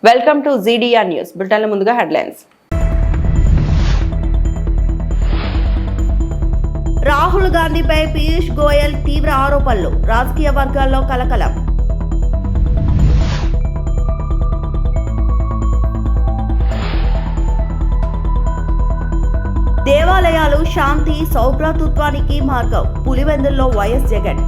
Welcome to GDR news బులెటిన్ల ముందుగా headlines. Rahul గాంధీపై Piyush Goyal తీవ్ర ఆరోపణలు, రాజకీయ వర్గాల్లో కలకలం. దేవాలయాలు శాంతి సౌభ్రాతృత్వానికి మార్గం, పులివెందుల్లో వైఎస్ జగన్.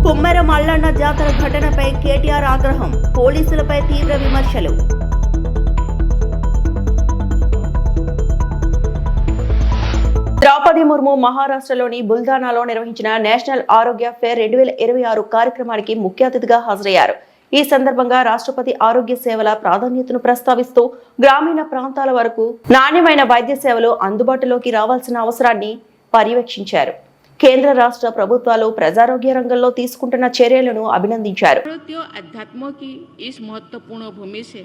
కుమ్మెర మల్లన్న జాతర ఘటనపై కేటీఆర్ ఆగ్రహం, పోలీసులపై తీవ్ర విమర్శలు. ద్రౌపది ముర్ము మహారాష్ట్రలోని బుల్ధానాలో నిర్వహించిన నేషనల్ ఆరోగ్య ఫేర్ 2026 కార్యక్రమానికి ముఖ్య అతిథిగా హాజరయ్యారు. ఈ సందర్భంగా రాష్ట్రపతి ఆరోగ్య సేవల ప్రాధాన్యతను ప్రస్తావిస్తూ గ్రామీణ ప్రాంతాల వరకు నాణ్యమైన వైద్య సేవలు అందుబాటులోకి రావాల్సిన అవసరాన్ని పర్యవేక్షించారు. కేంద్ర రాష్ట్ర ప్రభుత్వాలు ప్రజారోగ్య రంగంలో తీసుకుంటున్న చర్యలను అభినందించారు. अध्यात्मों की इस महत्वपूर्ण भूमि से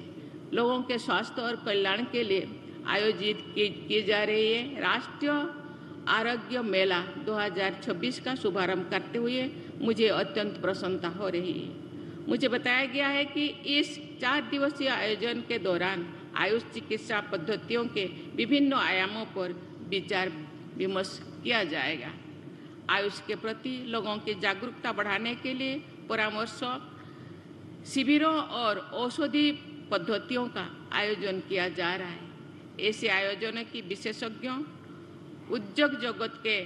लोगों के स्वास्थ्य और कल्याण के लिए आयोजित की जा रही है राष्ट्रीय आरोग्य मेला 2026 का शुभारंभ करते हुए मुझे अत्यंत प्रसन्नता हो रही है। मुझे बताया गया है कि इस 4 दिवसीय आयोजन के दौरान आयुष चिकित्सा पद्धतियों के विभिन्न आयामों पर विचार विमर्श किया जाएगा। आयुष के प्रति लोगों की जागरूकता बढ़ाने के लिए परामर्श शिविरों और औषधि पद्धतियों का आयोजन किया जा रहा है। ऐसे आयोजनों की विशेषज्ञों, उद्योग जगत के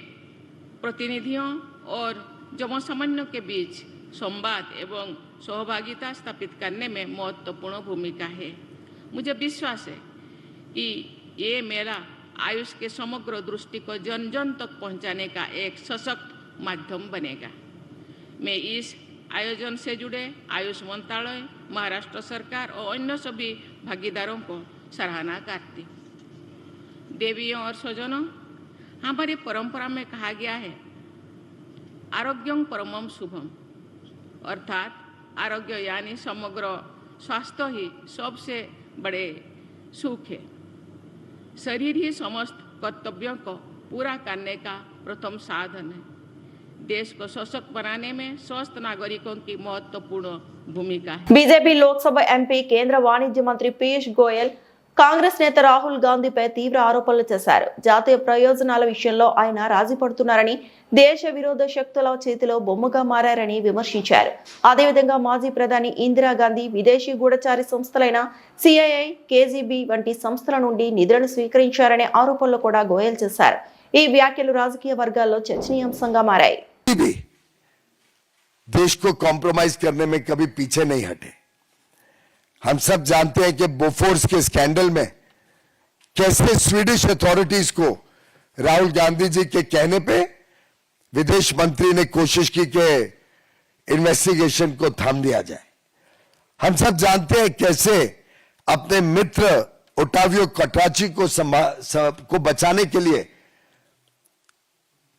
प्रतिनिधियों और जनसामान्यों के बीच संवाद एवं सहभागिता स्थापित करने में महत्वपूर्ण भूमिका है। मुझे विश्वास है कि ये मेला आयुष के समग्र दृष्टि को जन जन तक पहुंचाने का एक सशक्त माध्यम बनेगा। मैं इस आयोजन से जुड़े आयुष मंत्रालय, महाराष्ट्र सरकार और अन्य सभी भागीदारों को सराहना करती हूँ। देवियों और स्वजनों, हमारी परंपरा में कहा गया है आरोग्यं परमं शुभम, अर्थात आरोग्य यानी समग्र स्वास्थ्य ही सबसे बड़े सुख है। शरीर ही समस्त कर्तव्यों को पूरा करने का प्रथम साधन है। देश को सशक्त बनाने में स्वस्थ नागरिकों की महत्वपूर्ण भूमिका है। బీజేపీ లోక్సభ ఎంపీ కేంద్ర వాణిజ్య మంత్రి పీయూష్ గోయల్ కాంగ్రెస్ నేత రాహుల్ గాంధీపై తీవ్ర ఆరోపణలు చేశారు. జాతీయ ప్రయోజనాల విషయంలో ఆయన రాజీ పడుతున్నారని, దేశ విరోధ శక్తుల చేతిలో బొమ్మగా మారారని విమర్శించారు. అదేవిధంగా మాజీ ప్రధాని ఇందిరాగాంధీ విదేశీ గూఢచారి సంస్థలైన సిఐఐ, కేజీబీ వంటి సంస్థల నుండి నిధులను స్వీకరించారనే ఆరోపణలు కూడా గోయల్ చేశారు. ఈ వ్యాఖ్యలు రాజకీయ వర్గాల్లో చర్చనీయాంశంగా మారాయి. देश को कॉम्प्रोमाइज करने में कभी पीछे नहीं हटे। हम सब जानते हैं कि बोफोर्स के स्कैंडल में कैसे स्वीडिश अथॉरिटीज को राहुल गांधी जी के कहने पे विदेश मंत्री ने कोशिश की कि इन्वेस्टिगेशन को थाम दिया जाए। हम सब जानते हैं कैसे अपने मित्र ओटावियो कटाची को बचाने के लिए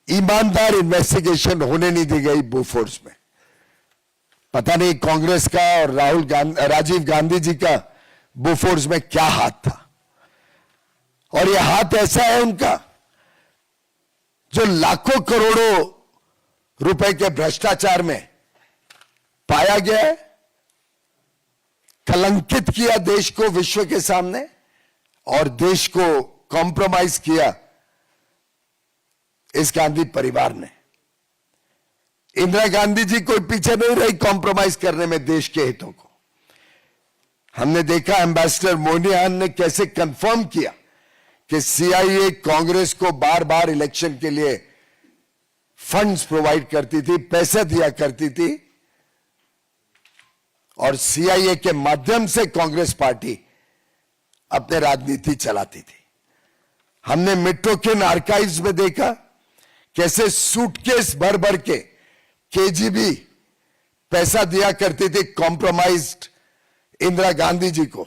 ईमानदार इन्वेस्टिगेशन होने नहीं दी गई बोफोर्स में। पता नहीं कांग्रेस का और राजीव गांधी जी का बोफोर्स में क्या हाथ था, और यह हाथ ऐसा है उनका जो लाखों करोड़ों रुपए के भ्रष्टाचार में पाया गया है, कलंकित किया देश को विश्व के सामने और देश को कॉम्प्रोमाइज किया इस गांधी परिवार ने। इंदिरा गांधी जी कोई पीछे नहीं रही कॉम्प्रोमाइज करने में देश के हितों को। हमने देखा एम्बेसडर मोनियान ने कैसे कंफर्म किया कि सीआईए कांग्रेस को बार बार इलेक्शन के लिए फंड्स प्रोवाइड करती थी, पैसे दिया करती थी, और सीआईए के माध्यम से कांग्रेस पार्टी अपने राजनीति चलाती थी। हमने मिट्टोकिन आर्काइव्स में देखा कैसे सूटकेस भर भर के केजीबी पैसा दिया करती थी कॉम्प्रोमाइज्ड इंदिरा गांधी जी को।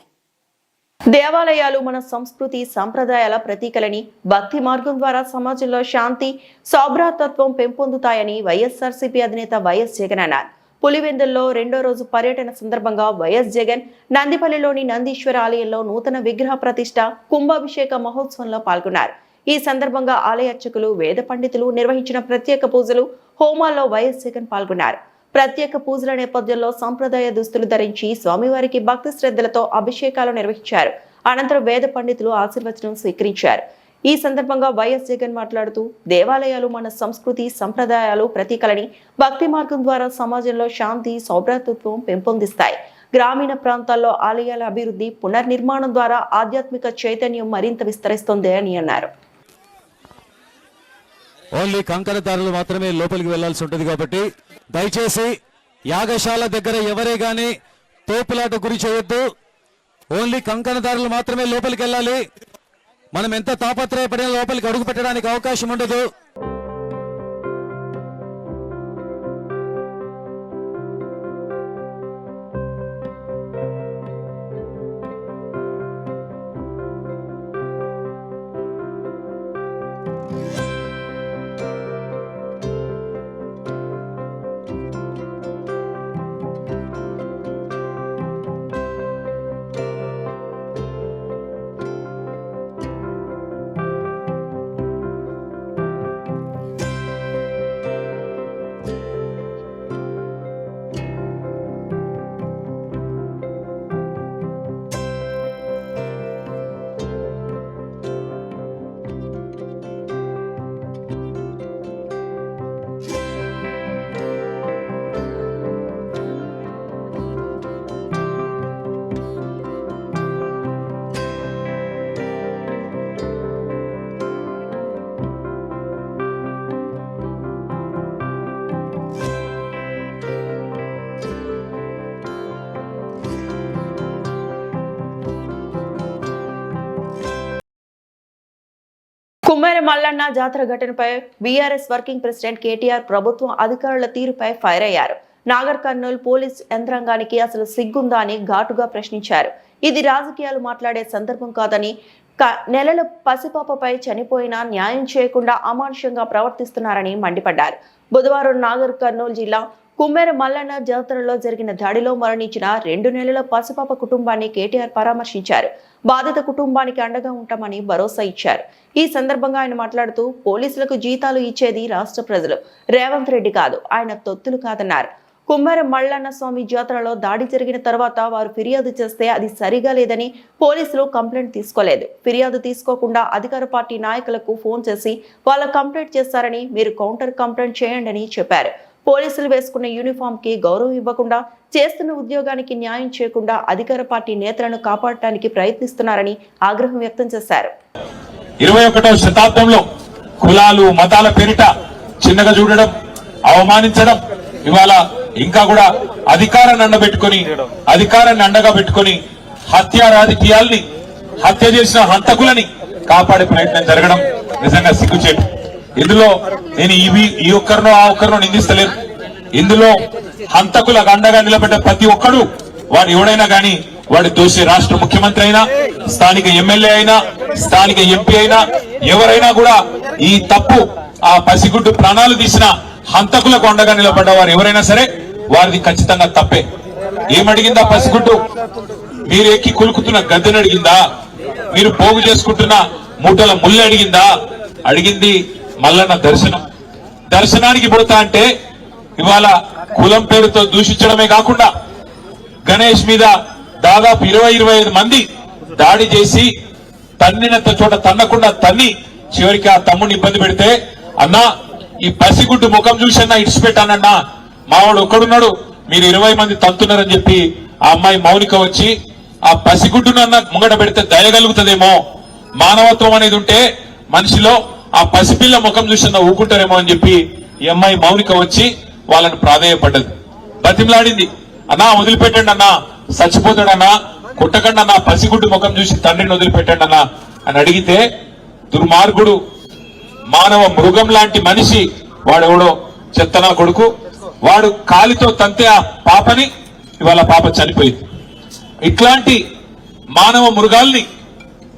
దేవాలయాలు మన సంస్కృతి సంప్రదాయాల ప్రతీకలని, భక్తి మార్గం ద్వారా సమాజంలో శాంతి సౌభ్రాతత్వం పెంపొందుతాయని వైఎస్ఆర్సీపీ అధినేత వైఎస్ జగన్ అన్నారు. పులివెందుల్లో 2వ రోజు పర్యటన సందర్భంగా వైఎస్ జగన్ నందిపల్లిలోని నందీశ్వర ఆలయంలో నూతన విగ్రహ ప్రతిష్ఠ, కుంభాభిషేక మహోత్సవంలో పాల్గొన్నారు. ఈ సందర్భంగా ఆలయ అర్చకులు, వేద పండితులు నిర్వహించిన ప్రత్యేక పూజలు, హోమాల్లో వైఎస్ జగన్ పాల్గొన్నారు. ప్రత్యేక పూజల నేపథ్యంలో సంప్రదాయ దుస్తులు ధరించి స్వామివారికి భక్తి శ్రద్ధలతో అభిషేకాలు నిర్వహించారు. అనంతరం వేద పండితులు ఆశీర్వచనం స్వీకరించారు. ఈ సందర్భంగా వైఎస్ జగన్ మాట్లాడుతూ, దేవాలయాలు మన సంస్కృతి సంప్రదాయాలు ప్రతీకలని, భక్తి మార్గం ద్వారా సమాజంలో శాంతి, సౌభ్రాతృత్వం పెంపొందిస్తాయి. గ్రామీణ ప్రాంతాల్లో ఆలయాల అభివృద్ధి, పునర్నిర్మాణం ద్వారా ఆధ్యాత్మిక చైతన్యం మరింత విస్తరిస్తుంది అని అన్నారు. ఓన్లీ కంకణదారులు మాత్రమే లోపలికి వెళ్లాల్సి ఉంటుంది కాబట్టి దయచేసి యాగశాల దగ్గర ఎవరే గాని తోపులాట గురి చేయొద్దు. ఓన్లీ కంకణదారులు మాత్రమే లోపలికి వెళ్ళాలి. మనం ఎంత తాపత్రయపడినా లోపలికి అడుగు పెట్టడానికి అవకాశం ఉండదు. కుమ్మేర మల్లన్న జాతర ఘటనపై బీఆర్ఎస్ వర్కింగ్ ప్రెసిడెంట్ కేటీఆర్ ప్రభుత్వం అధికారుల తీరుపై ఫైర్ అయ్యారు. నాగర్ కర్నూల్ పోలీస్ యంత్రాంగానికి అసలు సిగ్గుందా అని ఘాటుగా ప్రశ్నించారు. ఇది రాజకీయాలు మాట్లాడే సందర్భం కాదని, నెలల పసిపాపపై చనిపోయినా న్యాయం చేయకుండా అమానుషంగా ప్రవర్తిస్తున్నారని మండిపడ్డారు. బుధవారం నాగర్ కర్నూల్ జిల్లా కుమ్మేర మల్లన్న జాతరలో జరిగిన దాడిలో మరణించిన 2 నెలల పసిపాప కుటుంబాన్ని కేటీఆర్ పరామర్శించారు. బాధిత కుటుంబానికి అండగా ఉంటామని భరోసా ఇచ్చారు. ఈ సందర్భంగా ఆయన మాట్లాడుతూ, పోలీసులకు జీతాలు ఇచ్చేది రాష్ట్ర ప్రజలు, రేవంత్ రెడ్డి కాదు, ఆయన తొత్తులు కాదన్నారు. కుమ్మేర మల్లన్న స్వామి జాతరలో దాడి జరిగిన తర్వాత వారు ఫిర్యాదు చేస్తే అది సరిగా లేదని పోలీసులు కంప్లైంట్ తీసుకోలేదు. ఫిర్యాదు తీసుకోకుండా అధికార పార్టీ నాయకులకు ఫోన్ చేసి వాళ్ళ కంప్లైంట్ చేస్తారని, మీరు కౌంటర్ కంప్లైంట్ చేయండి అని చెప్పారు. పోలీసులు వేసుకున్న యూనిఫామ్ కి గౌరవం ఇవ్వకుండా, చేస్తున్న ఉద్యోగానికి న్యాయం చేయకుండా అధికార పార్టీ నేతలను కాపాడటానికి ప్రయత్నిస్తున్నారని ఆగ్రహం వ్యక్తం చేశారు. 21వ శతాబ్దంలో కులాలు మతాల పేరిట చిన్నగా చూడడం, అవమానించడం, ఇవాళ ఇంకా కూడా అధికారాన్ని అండగా పెట్టుకొని హత్య రాజకీయాల్ని, హత్య చేసిన హంతకులని కాపాడే ప్రయత్నం జరగడం నిజంగా సిగ్గుచేటు. ఇందులో నేను ఈ ఒక్కరినో ఆ ఒక్కరినో నిందిస్తలేదు. ఇందులో హంతకులకు అండగా నిలబడ్డ ప్రతి ఒక్కడు, వాడు ఎవడైనా గాని, వాడి దోషి రాష్ట్ర ముఖ్యమంత్రి అయినా, స్థానిక ఎమ్మెల్యే అయినా, స్థానిక ఎంపీ అయినా, ఎవరైనా కూడా ఈ తప్పు, ఆ పసిగుడ్డు ప్రాణాలు తీసిన హంతకులకు అండగా నిలబడ్డ వారు ఎవరైనా సరే వారిది ఖచ్చితంగా తప్పే. ఏమడిగిందా పసిగుడ్డు? మీరు ఎక్కి కులుకుతున్న గద్దెని అడిగిందా? మీరు పోగు చేసుకుంటున్న మూటల ముళ్ళు అడిగిందా? అడిగింది మల్లన్న దర్శనానికి పోతా అంటే ఇవాళ కులం పేరుతో దూషించడమే కాకుండా గణేష్ మీద దాదాపు 20-25 మంది దాడి చేసి తన్నినంత చోట తన్నకుండా తన్ని చివరికి ఆ తమ్ముడిని ఇబ్బంది పెడితే, అన్నా ఈ పసిగుడ్డు ముఖం చూసన్నా ఇడిచిపెట్టానన్నా, మావాడు ఒక్కడున్నాడు, మీరు 20 మంది తంతున్నారని చెప్పి ఆ అమ్మాయి మౌనిక వచ్చి ఆ పసిగుడ్డునన్నా ముంగట పెడితే దయగలుగుతుందేమో, మానవత్వం అనేది ఉంటే మనిషిలో ఆ పసిపిల్ల ముఖం చూసన్నా ఊకుంటారేమో అని చెప్పి ఈ అమ్మాయి మౌనిక వచ్చి వాళ్ళని ప్రాధేయపడ్డది, బతిమలాడింది. అన్నా వదిలిపెట్టండి అన్నా, చచ్చిపోతాడన్నా, కొట్టకండి అన్నా, పసిగుడ్డు ముఖం చూసి తండ్రిని వదిలిపెట్టండి అన్నా అని అడిగితే, దుర్మార్గుడు, మానవ మృగం లాంటి మనిషి వాడెవడో చెత్తనా కొడుకు, వాడు కాలితో తంతే ఆ పాపని, ఇవాళ పాప చనిపోయింది. ఇట్లాంటి మానవ మృగాల్ని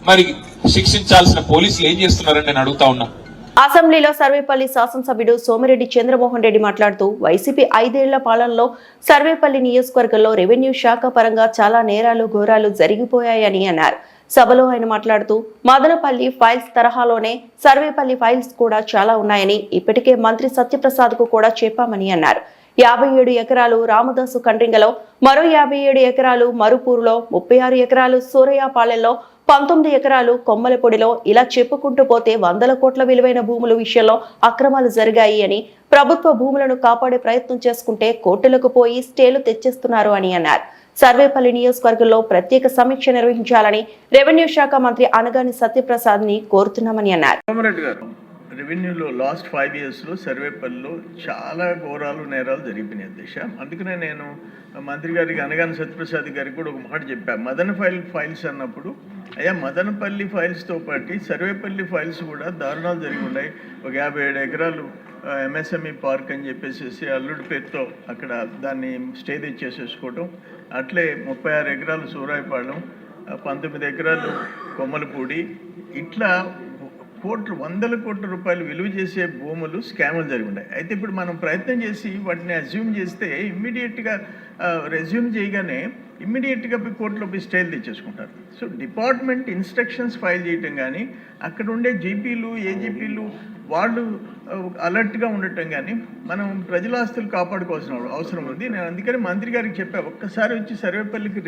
మరి శిక్షించాల్సిన పోలీసులు ఏం చేస్తున్నారని నేను అడుగుతా ఉన్నా. అసెంబ్లీలో సర్వేపల్లి శాసనసభ్యుడు సోమిరెడ్డి చంద్రమోహన్ రెడ్డి మాట్లాడుతూ, వైసీపీ 5 ఏళ్ల పాలనలో సర్వేపల్లి నియోజకవర్గంలో రెవెన్యూ శాఖ పరంగా చాలా నేరాలు ఘోరాలు జరిగిపోయాయని అన్నారు. సభలో ఆయన మాట్లాడుతూ మదనపల్లి ఫైల్స్ తరహాలోనే సర్వేపల్లి ఫైల్స్ కూడా చాలా ఉన్నాయని ఇప్పటికే మంత్రి సత్యప్రసాద్ కు కూడా చెప్పామని అన్నారు. 57 ఎకరాలు రామదాసు కండ్రింగలో, మరో 57 ఎకరాలు మరుపూరులో, 36 ఎకరాలు సూరయ్యపాలెంలో, 19 ఎకరాలు కొమ్మలపొడిలో, ఇలా చెప్పుకుంటూ పోతే 100 కోట్ల విలువైన భూముల విషయంలో అక్రమాలు జరిగాయి అని, ప్రభుత్వ భూములను కాపాడే ప్రయత్నం చేసుకుంటే కోర్టులకు పోయి స్టేలు తెచ్చేస్తున్నారు అని అన్నారు. సర్వేపల్లి నియోజకవర్గంలో ప్రత్యేక సమీక్ష నిర్వహించాలని రెవెన్యూ శాఖ మంత్రి అనగాని సత్యప్రసాద్ ని కోరుతున్నామని అన్నారు. రెవెన్యూలో లాస్ట్ 5 ఇయర్స్లో సర్వేపల్లిలో చాలా ఘోరాలు నేరాలు జరిగిపోయినాయి అధ్యక్ష. అందుకనే నేను మంత్రి గారికి అనగాని సత్యప్రసాద్ గారికి కూడా ఒక మాట చెప్పాను. మదనపల్లి ఫైల్స్ అన్నప్పుడు అయ్యా మదనపల్లి ఫైల్స్తో పాటు సర్వేపల్లి ఫైల్స్ కూడా దారుణాలు జరిగి ఉన్నాయి. ఒక 57 ఎకరాలు MSME పార్క్ అని చెప్పేసి అల్లుడి పేరుతో అక్కడ దాన్ని స్టే తెచ్చేసేసుకోవటం, అట్లే 36 ఎకరాలు సూరాయపాలెం, 19 ఎకరాలు కొమ్మలపూడి, ఇట్లా వందల కోట్ల రూపాయలు విలువ చేసే భూములు స్కాములు జరిగి ఉన్నాయి. అయితే ఇప్పుడు మనం ప్రయత్నం చేసి వాటిని అజ్యూమ్ చేస్తే ఇమ్మీడియట్గా రెజ్యూమ్ చేయగానే ఇమ్మీడియట్గా కోర్టులో పోయి స్టేలు తెచ్చేసుకుంటారు. సో డిపార్ట్మెంట్ ఇన్స్ట్రక్షన్స్ ఫైల్ చేయటం కానీ అక్కడ ఉండే జీపీలు ఏజీపీలు వాళ్ళు అలర్ట్గా ఉండటం కానీ మనం ప్రజల ఆస్తులు కాపాడుకోవాల్సిన అవసరం ఉంది. నేను అందుకని మంత్రి గారికి చెప్పాను, ఒక్కసారి వచ్చి సర్వేపల్లికి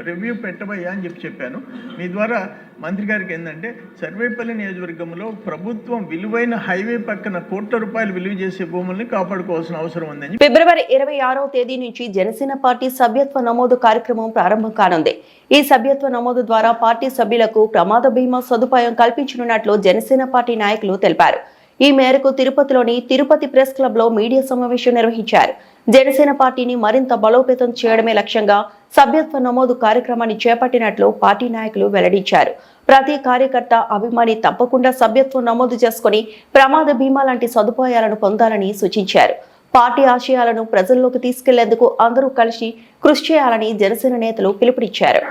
రివ్యూ పెట్టబోయా అని చెప్పాను. మీ ద్వారా మంత్రి గారికి ఏంటంటే సర్వేపల్లి నియోజకవర్గంలో ప్రభుత్వం విలువైన హైవే పక్కన కోట్ల రూపాయలు విలువ చేసే భూముల్ని కాపాడుకోవాల్సిన అవసరం ఉందని. ఫిబ్రవరి 26వ తేదీ నుంచి జనసేన పార్టీ సభ్యత్వ నమోదు కార్యక్రమం ప్రారంభం కానుంది. ఈ సభ్యత్వ నమోదు ద్వారా పార్టీ సభ్యులకు ప్రమాద బీమా సదుపాయం కల్పించనున్నట్లు జనసేన పార్టీ నాయకులు తెలిపారు. ఈ మేరకు తిరుపతిలోని తిరుపతి ప్రెస్ క్లబ్ లో మీడియా సమావేశం నిర్వహించారు. జనసేన పార్టీని మరింత బలోపేతం చేయడమే లక్ష్యంగా సభ్యత్వ నమోదు కార్యక్రమాన్ని చేపట్టినట్లు పార్టీ నాయకులు వెల్లడించారు. ప్రతి కార్యకర్త అభిమాని తప్పకుండా సభ్యత్వం నమోదు చేసుకుని ప్రమాద బీమా లాంటి సదుపాయాలను పొందాలని సూచించారు. పార్టీ ఆశయాలను ప్రజల్లోకి తీసుకెళ్లేందుకు అందరూ కలిసి కృషి చేయాలని జనసేన నేతలు పిలుపునిచ్చారు.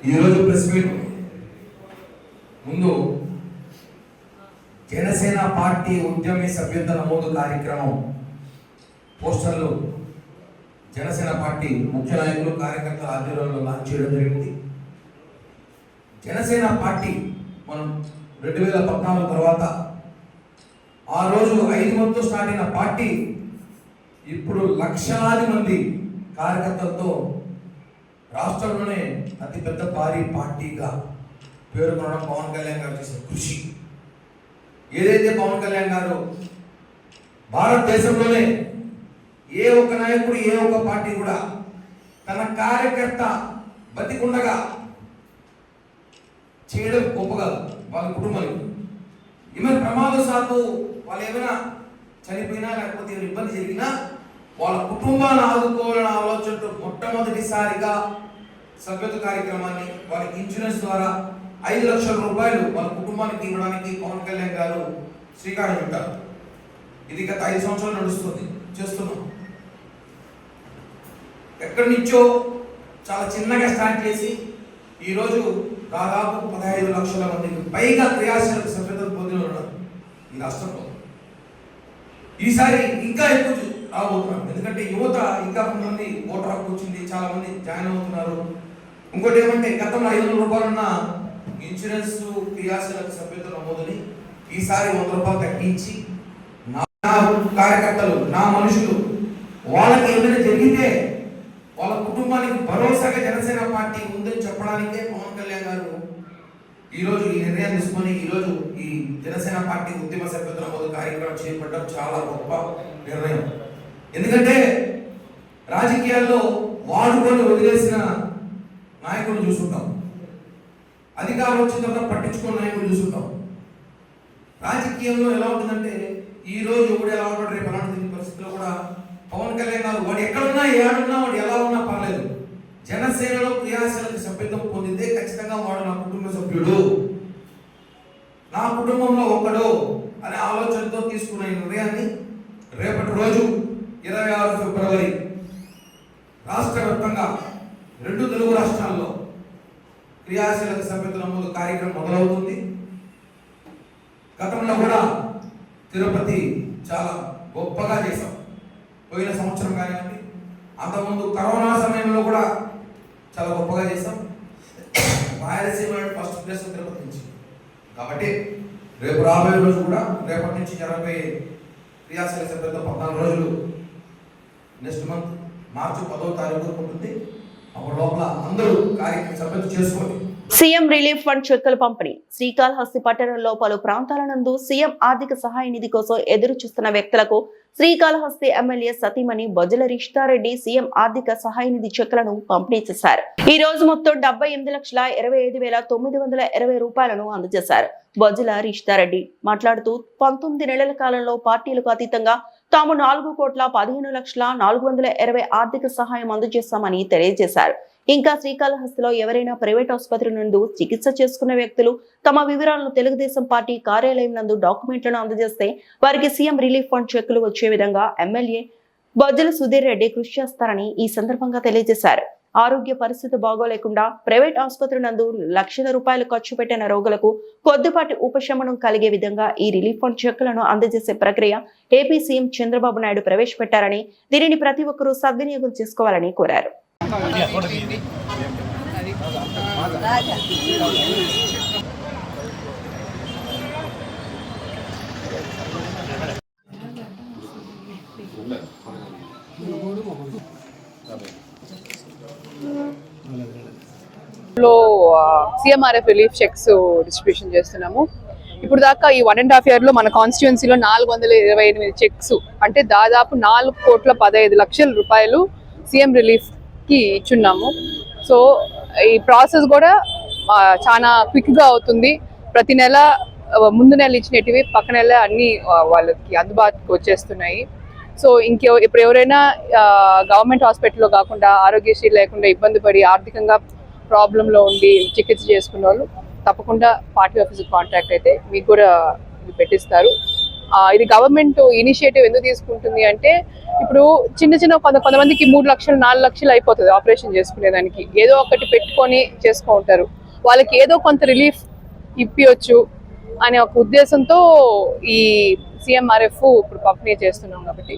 ఈరోజు ప్రెస్ మీట్ ముందు జనసేన పార్టీ ఉద్యమి సభ్యత్వ నమోదు కార్యక్రమం పోస్టర్లు జనసేన పార్టీ ముఖ్య నాయకులు కార్యకర్తల ఆధ్వర్యంలో లాంచ్ చేయడం జరిగింది. జనసేన పార్టీ మనం 2014 తర్వాత ఆ రోజు 5 మందితో స్టార్ట్ అయిన పార్టీ ఇప్పుడు లక్షలాది మంది కార్యకర్తలతో రాష్ట్రంలోనే అతిపెద్ద భారీ పార్టీగా పేర్కొనడం పవన్ కళ్యాణ్ గారు చేసిన కృషి. ఏదైతే పవన్ కళ్యాణ్ గారు భారతదేశంలోనే ఏ ఒక్క నాయకుడు ఏ ఒక్క పార్టీ కూడా తన కార్యకర్త బతికుండగా చేయడం గొప్పగా వాళ్ళ కుటుంబానికి ఏమైనా ప్రమాదశాత్తు వాళ్ళు ఏమైనా చనిపోయినా లేకపోతే ఏమైనా ఇబ్బంది జరిగినా వాళ్ళ కుటుంబాన్ని ఆదుకోవాలనే ఆలోచనతో మొట్టమొదటిసారిగా సభ్యత్వ కార్యక్రమాన్ని వాళ్ళకి ఇన్సూరెన్స్ ద్వారా 5 లక్షల రూపాయలు వాళ్ళ కుటుంబానికి ఇవ్వడానికి పవన్ కళ్యాణ్ గారు శ్రీకారం చుట్టారు. ఇది గత 5 సంవత్సరాలు చేస్తున్నాం. ఎక్కడి నుంచో చాలా చిన్నగా స్టార్ట్ చేసి ఈరోజు దాదాపు 15 లక్షల మందికి పైగా క్రియాశీలక సభ్యతలు పొందిన ఉన్నారు ఈ రాష్ట్రంలో. ఈసారి ఇంకా ఎక్కువ రాబోతున్నాం, ఎందుకంటే యువత ఇంకా కొంతమంది ఓటర్ హక్కు వచ్చింది, చాలా మంది జాయిన్ అవుతున్నారు. ఇంకోటి ఏమంటే గతంలో 500 రూపాయలున్న ఇన్సూరెన్స్ క్రియాశీలక సభ్యతల నమోదుని ఈసారి 100 రూపాయలు తగ్గించి నా కార్యకర్తలు నా మనుషులు వాళ్ళకి ఏమైనా జరిగితే వాళ్ళ కుటుంబానికి భరోసాగా జనసేన పార్టీ ఉందని చెప్పడానికే పవన్ కళ్యాణ్ గారు ఈరోజు ఈ నిర్ణయం తీసుకొని ఈరోజు ఈ జనసేన పార్టీ ఉద్యమ సభ్యత్వ నమోదు కార్యక్రమం చేపట్టడం చాలా గొప్ప నిర్ణయం. ఎందుకంటే రాజకీయాల్లో వాడుకొని వదిలేసిన నాయకులు చూస్తుంటాం, అధికారం వచ్చిన తర్వాత పట్టించుకున్న నాయకులు చూస్తుంటాం. రాజకీయంలో ఎలా ఉంటుందంటే ఈ రోజు ఒకటి ఎలా ఉంటాడు, రేపు ఎలా ఉంటుంది పరిస్థితుల్లో కూడా పవన్ కళ్యాణ్ గారు వాడు ఎక్కడున్నా ఏడున్నా వాడు ఎలా ఉన్నా పర్లేదు, జనసేనలో క్రియాశీలక సభ్యత్వం పొందితే ఖచ్చితంగా వాడు నా కుటుంబ సభ్యుడు, నా కుటుంబంలో ఒక్కడు అనే ఆలోచనతో తీసుకున్న ఈ నిర్ణయాన్ని రేపటి రోజు 26 ఫిబ్రవరి రాష్ట్ర వ్యాప్తంగా 2 తెలుగు రాష్ట్రాల్లో క్రియాశీలక సభ్యత్వ నమోదు కార్యక్రమం మొదలవుతుంది. గతంలో కూడా తిరుపతి చాలా గొప్పగా చేశాం. పోయిన సంవత్సరం కానివ్వండి, అంతకుముందు కరోనా సమయంలో కూడా చాలా గొప్పగా చేసాం. రాయలసీమ ఫస్ట్ ప్లేస్ తిరుపతి నుంచి. కాబట్టి రేపు రాబోయే రోజు కూడా రేపటి నుంచి జరగబోయే క్రియాశీల సభ్యులతో 14 రోజులు నెక్స్ట్ మంత్ మార్చి 10వ తారీఖు ఉంటుంది. అప్పటి లోపల అందరూ కార్యక్రమ సభ్యులు చేసుకోండి. సీఎం రిలీఫ్ ఫండ్ చెక్కుల పంపిణీ. శ్రీకాళహస్తి పట్టణంలో పలు ప్రాంతాల నందు సీఎం ఆర్థిక సహాయ నిధి కోసం ఎదురు చూస్తున్న వ్యక్తులకు శ్రీకాళహస్తి ఎమ్మెల్యే సతీమణి బొజ్జల రిషితారెడ్డి సీఎం ఆర్థిక సహాయ నిధి చెక్కులను పంపిణీ చేశారు. ఈ రోజు మొత్తం 78,25,920 రూపాయలను అందజేశారు. బొజ్జల రిషితారెడ్డి మాట్లాడుతూ 19 నెలల కాలంలో పార్టీలకు అతీతంగా తాము 4,15,420,000 ఆర్థిక సహాయం అందజేశామని తెలియజేశారు. ఇంకా శ్రీకాళహస్తిలో ఎవరైనా ప్రైవేట్ ఆసుపత్రి నందు చికిత్స చేసుకున్న వ్యక్తులు తమ వివరాలను తెలుగుదేశం పార్టీ కార్యాలయం నందు డాక్యుమెంట్లను అందజేస్తే వారికి సీఎం రిలీఫ్ ఫండ్ చెక్కులు వచ్చే విధంగా ఎమ్మెల్యే బొజ్జల సుధీర్ రెడ్డి కృషి చేస్తారని ఈ సందర్భంగా తెలియజేశారు. ఆరోగ్య పరిస్థితి బాగోలేకుండా ప్రైవేట్ ఆసుపత్రి నందు లక్షల రూపాయలు ఖర్చు పెట్టిన రోగులకు కొద్దిపాటి ఉపశమనం కలిగే విధంగా ఈ రిలీఫ్ ఫండ్ చెక్కులను అందజేసే ప్రక్రియ ఏపీ సీఎం చంద్రబాబు నాయుడు ప్రవేశపెట్టారని దీనిని ప్రతి ఒక్కరూ సద్వినియోగం చేసుకోవాలని కోరారు. సిఎంఆర్ఎఫ్ రిలీఫ్ చెక్స్ డిస్ట్రిబ్యూషన్ చేస్తున్నాము. ఇప్పుడు దాకా ఈ 1.5 year లో మన కాన్స్టిట్యున్సీలో 428 చెక్స్ అంటే దాదాపు 4,15,00,000 రూపాయలు సీఎం రిలీఫ్ కి ఇచ్చున్నాము. సో ఈ ప్రాసెస్ కూడా చాలా క్విక్ గా అవుతుంది. ప్రతి నెల ముందు నెల ఇచ్చినవి పక్క నెల అన్ని వాళ్ళకి అందుబాటుకు వచ్చేస్తున్నాయి. సో ఇప్పుడు ఎవరైనా గవర్నమెంట్ హాస్పిటల్లో కాకుండా ఆరోగ్యశ్రీ లేకుండా ఇబ్బంది పడి ఆర్థికంగా ప్రాబ్లంలో ఉండి చికిత్స చేసుకున్న వాళ్ళు తప్పకుండా పార్టీ ఆఫీస్కి కాంటాక్ట్ అయితే మీకు కూడా ఇది పెట్టిస్తారు. ఇది గవర్నమెంట్ ఇనిషియేటివ్ ఎందుకు తీసుకుంటుంది అంటే ఇప్పుడు చిన్న కొంతమందికి 3 లక్షలు 4 లక్షలు అయిపోతుంది ఆపరేషన్ చేసుకునేదానికి. ఏదో ఒకటి పెట్టుకొని చేసుకుంటారు. వాళ్ళకి ఏదో కొంత రిలీఫ్ ఇప్పించవచ్చు అనే ఒక ఉద్దేశంతో ఈ సిఎంఆర్ఎఫ్ ఇప్పుడు పంపిణీ చేస్తున్నాం. కాబట్టి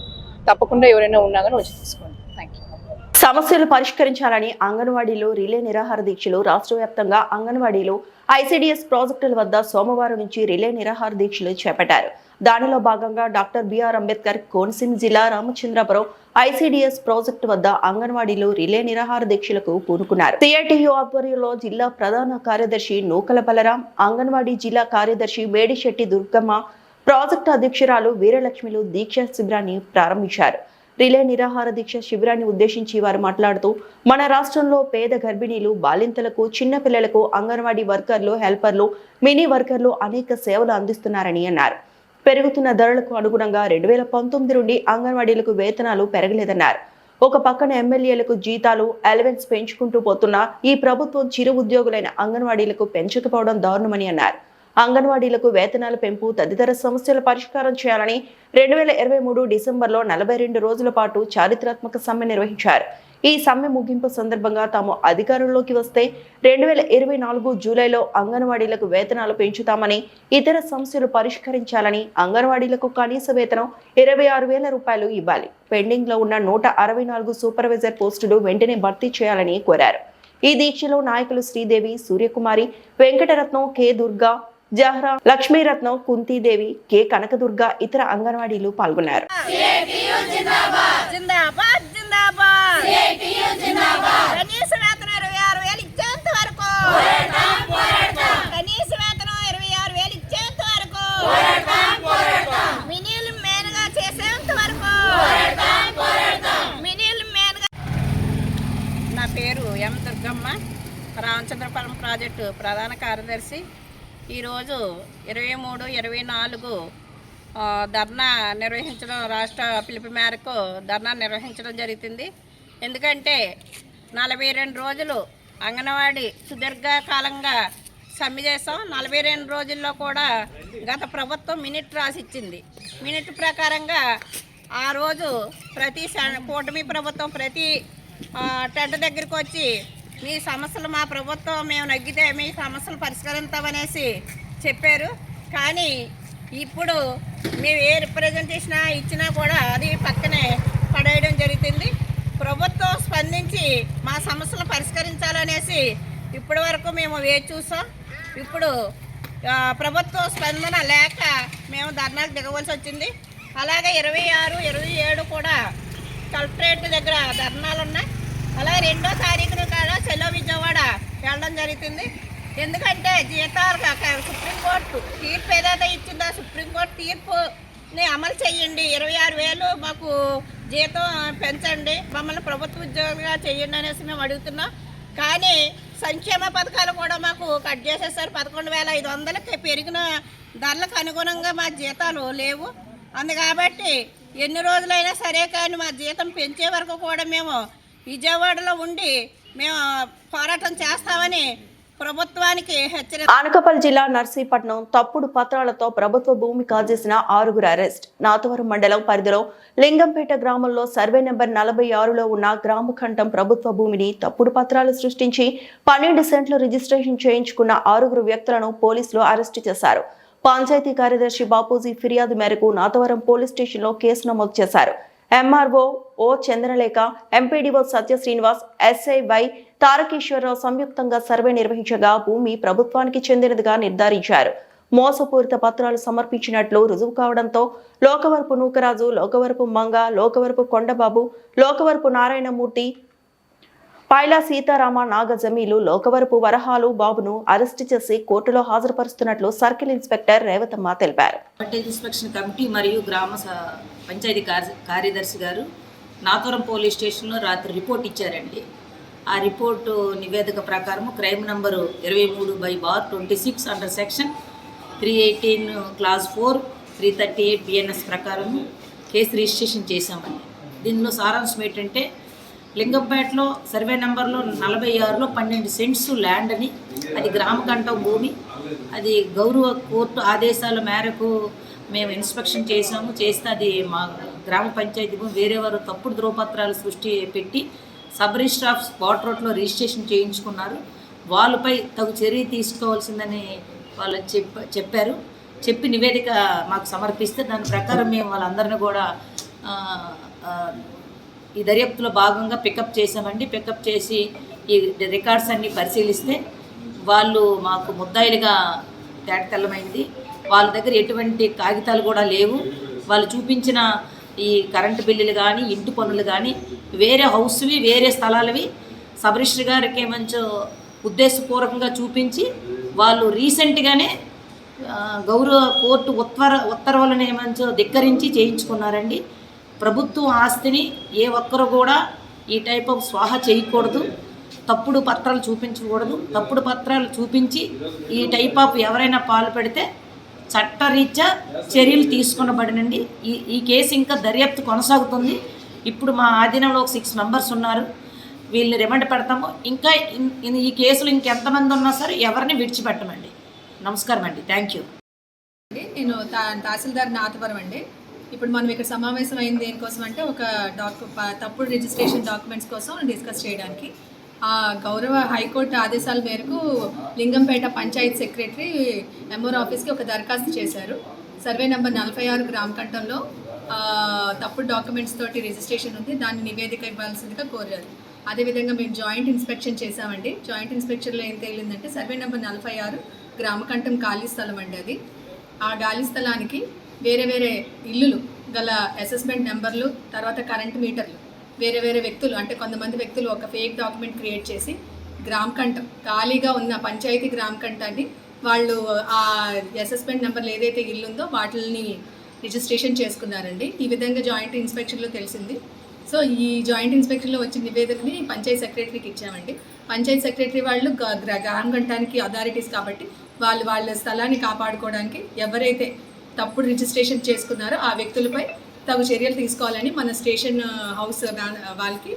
తప్పకుండా ఎవరైనా ఉన్నా కానీ వచ్చి తీసుకోండి. Thank you. సమస్యలు పరిష్కరించాలని అంగన్వాడీలో రిలే నిరాహార దీక్షలు. రాష్ట్ర వ్యాప్తంగా అంగన్వాడీలో ఐసీడీఎస్ ప్రాజెక్టుల వద్ద సోమవారం నుంచి రిలే నిరాహార దీక్షలు చేపట్టారు. దానిలో భాగంగా డాక్టర్ బిఆర్ అంబేద్కర్ కోనసీమ జిల్లా రామచంద్రపురం ఐసీడీఎస్ ప్రాజెక్టు వద్ద అంగన్వాడీలో రిలే నిరాహార దీక్షలకు పూనుకున్నారు. సిఐటియు ఆధ్వర్యంలో జిల్లా ప్రధాన కార్యదర్శి నూకల బలరాం, అంగన్వాడీ జిల్లా కార్యదర్శి మేడిశెట్టి దుర్గమ్మ, ప్రాజెక్టు అధ్యక్షురాలు వీరలక్ష్మిలు దీక్ష శిబిరాన్ని ప్రారంభించారు. రిలే నిరాహార దీక్ష శిబిరాన్ని ఉద్దేశించి వారు మాట్లాడుతూ మన రాష్ట్రంలో పేద గర్భిణీలు, బాలింతలకు, చిన్నపిల్లలకు అంగన్వాడీ వర్కర్లు, హెల్పర్లు, మినీ వర్కర్లు అనేక సేవలు అందిస్తున్నారని అన్నారు. పెరుగుతున్న ధరలకు అనుగుణంగా 2019 నుండి అంగన్వాడీలకు వేతనాలు పెరగలేదన్నారు. ఒక పక్కన ఎమ్మెల్యేలకు జీతాలు, అలవెన్స్ పెంచుకుంటూ పోతున్న ఈ ప్రభుత్వం చిరు ఉద్యోగులైన అంగన్వాడీలకు పెంచకపోవడం దారుణమని అన్నారు. అంగన్వాడీలకు వేతనాల పెంపు తదితర సమస్యల పరిష్కారం చేయాలని 2023 డిసెంబర్లో 42 రోజుల పాటు చారిత్రాత్మక సమ్మె నిర్వహించారు. ఈ సమ్మె ముగింపు సందర్భంగా తాము అధికారంలోకి వస్తే 2024 జూలైలో అంగన్వాడీలకు వేతనాలు పెంచుతామని, ఇతర సమస్యలు పరిష్కరించాలని, అంగన్వాడీలకు కనీస వేతనం 26,000 రూపాయలు ఇవ్వాలి, పెండింగ్ లో ఉన్న 164 సూపర్వైజర్ పోస్టులు వెంటనే భర్తీ చేయాలని కోరారు. ఈ దీక్షలో నాయకులు శ్రీదేవి, సూర్యకుమారి, వెంకటరత్నం, కె దుర్గా, జహ్రా, లక్ష్మీరత్నం, కుంతీదేవి, కె కనకదుర్గ, ఇతర అంగన్వాడీలు పాల్గొన్నారు. నా పేరు ఎం దుర్గమ్మ, రామచంద్రపురం ప్రాజెక్టు ప్రధాన కార్యదర్శి. ఈరోజు 23-24 ధర్నా నిర్వహించడం, రాష్ట్ర పిలుపు మేరకు ధర్నా నిర్వహించడం జరుగుతుంది. ఎందుకంటే 42 రోజులు అంగన్వాడీ సుదీర్ఘకాలంగా సమ్మె చేసాం. 42 రోజుల్లో కూడా గత ప్రభుత్వం మినిట్ రాసిచ్చింది. మినిట్ ప్రకారంగా ఆ రోజు ప్రతి కూటమి ప్రభుత్వం ప్రతి టెంట్ దగ్గరికి వచ్చి మీ సమస్యలు మా ప్రభుత్వం మేము నగ్గితే మీ సమస్యలు పరిష్కరిస్తామనేసి చెప్పారు. కానీ ఇప్పుడు మేము ఏ రిప్రజెంటేషన్ ఇచ్చినా కూడా అది పక్కనే పడేయడం జరుగుతుంది. ప్రభుత్వం స్పందించి మా సమస్యలు పరిష్కరించాలనేసి ఇప్పటి వరకు మేము వేచి చూసాం. ఇప్పుడు ప్రభుత్వ స్పందన లేక మేము ధర్నాకు దిగవలసి వచ్చింది. అలాగే 26, 27 కూడా కలెక్టరేట్ దగ్గర ధర్నాలు ఉన్నాయి. అలాగే 2వ తారీఖున కూడా చెలో విజయవాడ వెళ్ళడం జరుగుతుంది. ఎందుకంటే జీతాలు సుప్రీంకోర్టు తీర్పు ఏదైతే ఇచ్చిందో సుప్రీంకోర్టు తీర్పుని అమలు చేయండి, 26,000 మాకు జీతం పెంచండి, మమ్మల్ని ప్రభుత్వ ఉద్యోగులుగా చేయండి అనేసి మేము అడుగుతున్నాం. కానీ సంక్షేమ పథకాలు కూడా మాకు కట్ చేసేసారు. 11,500కి పెరిగిన ధరలకు అనుగుణంగా మా జీతాలు లేవు. కాబట్టి ఎన్ని రోజులైనా సరే కానీ మా జీతం పెంచే వరకు కూడా మేము విజయవాడలో ఉండి మేము పోరాటం చేస్తామని ప్రభుత్వానికి హెచ్చరిక. అనకాపల్లి జిల్లా నర్సీపట్నం తప్పుడు పత్రాలతో ప్రభుత్వ భూమి కాజేసిన 6గురు అరెస్ట్. నాతవరం మండలం పరిధిలో లింగంపేట గ్రామంలో సర్వే నెంబర్ 46లో ఉన్న గ్రామఖండం ప్రభుత్వ భూమిని తప్పుడు పత్రాలు సృష్టించి 12 సెంట్లు రిజిస్ట్రేషన్ చేయించుకున్న 6గురు వ్యక్తులను పోలీసులు అరెస్టు చేశారు. పంచాయతీ కార్యదర్శి బాపూజీ ఫిర్యాదు మేరకు నాతవరం పోలీస్ స్టేషన్లో కేసు నమోదు చేశారు. ఎంఆర్ఓ ఓ చంద్రలేఖ, ఎంపీడీఓ సత్య శ్రీనివాస్, ఎస్ఐ వై తారకేశ్వరరావు సంయుక్తంగా సర్వే నిర్వహించగా భూమి ప్రభుత్వానికి చెందినదిగా నిర్ధారించారు. మోసపూరిత పత్రాలు సమర్పించినట్లు రుజువు కావడంతో లోకవరపు నూకరాజు, లోకవరపు మంగ, లోకవరపు కొండబాబు, లోకవరపు నారాయణమూర్తి, పైలా సీతారామ, నాగజమీలు, లోకవరపు వరహాలు బాబును అరెస్టు చేసి కోర్టులో హాజరుపరుస్తున్నట్లు సర్కిల్ ఇన్స్పెక్టర్ రేవతమ్మ తెలిపారు. ఇన్స్పెక్షన్ కమిటీ మరియు గ్రామ పంచాయతీ కార్యదర్శి గారు నాతవరం పోలీస్ స్టేషన్లో రాత్రి రిపోర్ట్ ఇచ్చారండి. ఆ రిపోర్టు నివేదిక ప్రకారం crime number 23/26 under section 318 class 4 338 BNS ప్రకారం కేసు రిజిస్ట్రేషన్ చేశామండి. దీనిలో సారాంశం ఏంటంటే లింగంపేటలో సర్వే నెంబర్లో 46లో 12 సెంట్స్ ల్యాండ్ అని, అది గ్రామకంఠం భూమి. అది గౌరవ కోర్టు ఆదేశాల మేరకు మేము ఇన్స్పెక్షన్ చేస్తే అది మా గ్రామ పంచాయతీ భూమి వేరే వారు తప్పుడు ధ్రువపత్రాలు సృష్టి పెట్టి సబ్ రిజిస్టర్ ఆఫ్ స్పాట్ రోడ్లో రిజిస్ట్రేషన్ చేయించుకున్నారు. వాళ్ళపై తగు చర్య తీసుకోవాల్సిందని వాళ్ళు చెప్పారు. చెప్పి నివేదిక మాకు సమర్పిస్తే దాని ప్రకారం మేము వాళ్ళందరినీ కూడా ఈ దర్యాప్తులో భాగంగా పికప్ చేసామండి. పికప్ చేసి ఈ రికార్డ్స్ అన్నీ పరిశీలిస్తే వాళ్ళు మాకు ముద్దాయిలుగా తేటతెల్లమైంది. వాళ్ళ దగ్గర ఎటువంటి కాగితాలు కూడా లేవు. వాళ్ళు చూపించిన ఈ కరెంటు బిల్లులు కానీ, ఇంటి పన్నులు కానీ వేరే హౌస్వి, వేరే స్థలాలవి సబ్ రిజిస్టర్ గారికి మంచి ఉద్దేశపూర్వకంగా చూపించి వాళ్ళు రీసెంట్గానే గౌరవ కోర్టు ఉత్తర్వులను ఏమంచో ధిక్కరించి చేయించుకున్నారండి. ప్రభుత్వం ఆస్తిని ఏ ఒక్కరు కూడా ఈ టైప్ ఆఫ్ స్వాహా చేయకూడదు, తప్పుడు పత్రాలు చూపించకూడదు. తప్పుడు పత్రాలు చూపించి ఈ టైప్ ఆఫ్ ఎవరైనా పాల్పడితే చట్టరీత్యా చర్యలు తీసుకునబడినండి. ఈ కేసు ఇంకా దర్యాప్తు కొనసాగుతుంది. ఇప్పుడు మా ఆధీనంలో 6 మెంబర్స్ ఉన్నారు. వీళ్ళని రిమాండ్ పెడతాము. ఇంకా ఈ కేసులు ఇంకెంతమంది ఉన్నా సరే ఎవరిని విడిచిపెట్టమండి. నమస్కారం అండి. Thank you. నేను తహసీల్దార్ నాతవరం అండి. ఇప్పుడు మనం ఇక్కడ సమావేశం అయింది దేనికోసం అంటే ఒక తప్పుడు రిజిస్ట్రేషన్ డాక్యుమెంట్స్ కోసం డిస్కస్ చేయడానికి. ఆ గౌరవ హైకోర్టు ఆదేశాల మేరకు లింగంపేట పంచాయతీ సెక్రటరీ ఎంఆర్ ఆఫీస్కి ఒక దరఖాస్తు చేశారు. సర్వే నెంబర్ 46 గ్రామకంఠంలో తప్పుడు డాక్యుమెంట్స్ తోటి రిజిస్ట్రేషన్ ఉంది, దాన్ని నివేదిక ఇవ్వాల్సిందిగా కోరారు. అదేవిధంగా మేము జాయింట్ ఇన్స్పెక్షన్ చేశామండి. జాయింట్ ఇన్స్పెక్షన్లో ఏం తేలిందంటే సర్వే నెంబర్ 46 గ్రామకంఠం ఖాళీ స్థలం అండి. అది ఆ ఖాళీ స్థలానికి వేరే వేరే ఇల్లులు గల అసెస్మెంట్ నెంబర్లు, తర్వాత కరెంట్ మీటర్లు వేరే వేరే వ్యక్తులు అంటే కొంతమంది వ్యక్తులు ఒక ఫేక్ డాక్యుమెంట్ క్రియేట్ చేసి గ్రామకంఠం ఖాళీగా ఉన్న పంచాయతీ గ్రామకంఠాన్ని వాళ్ళు ఆ అసెస్మెంట్ నెంబర్లు ఏదైతే ఇల్లు ఉందో వాటిని రిజిస్ట్రేషన్ చేసుకున్నారండి. ఈ విధంగా జాయింట్ ఇన్స్పెక్షన్లో తెలిసింది. సో ఈ జాయింట్ ఇన్స్పెక్షన్లో వచ్చిన నివేదికని పంచాయతీ సెక్రటరీకి ఇచ్చామండి. పంచాయతీ సెక్రటరీ వాళ్ళు గ్రామకంఠానికి అథారిటీస్ కాబట్టి వాళ్ళ స్థలాన్ని కాపాడుకోవడానికి ఎవరైతే తప్పుడు రిజిస్ట్రేషన్ చేసుకున్నారో ఆ వ్యక్తులపై తగు చర్యలు తీసుకోవాలని మన స్టేషన్ హౌస్ వాళ్ళకి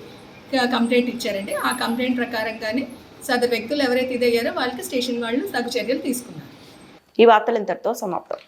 కంప్లైంట్ ఇచ్చారండి. ఆ కంప్లైంట్ ప్రకారంగానే సదరు వ్యక్తులు ఎవరైతే ఇదయ్యారో వాళ్ళకి స్టేషన్ వాళ్ళు తగు చర్యలు తీసుకున్నారు. ఈ వార్తలు ఇంతటితో సమాప్తం.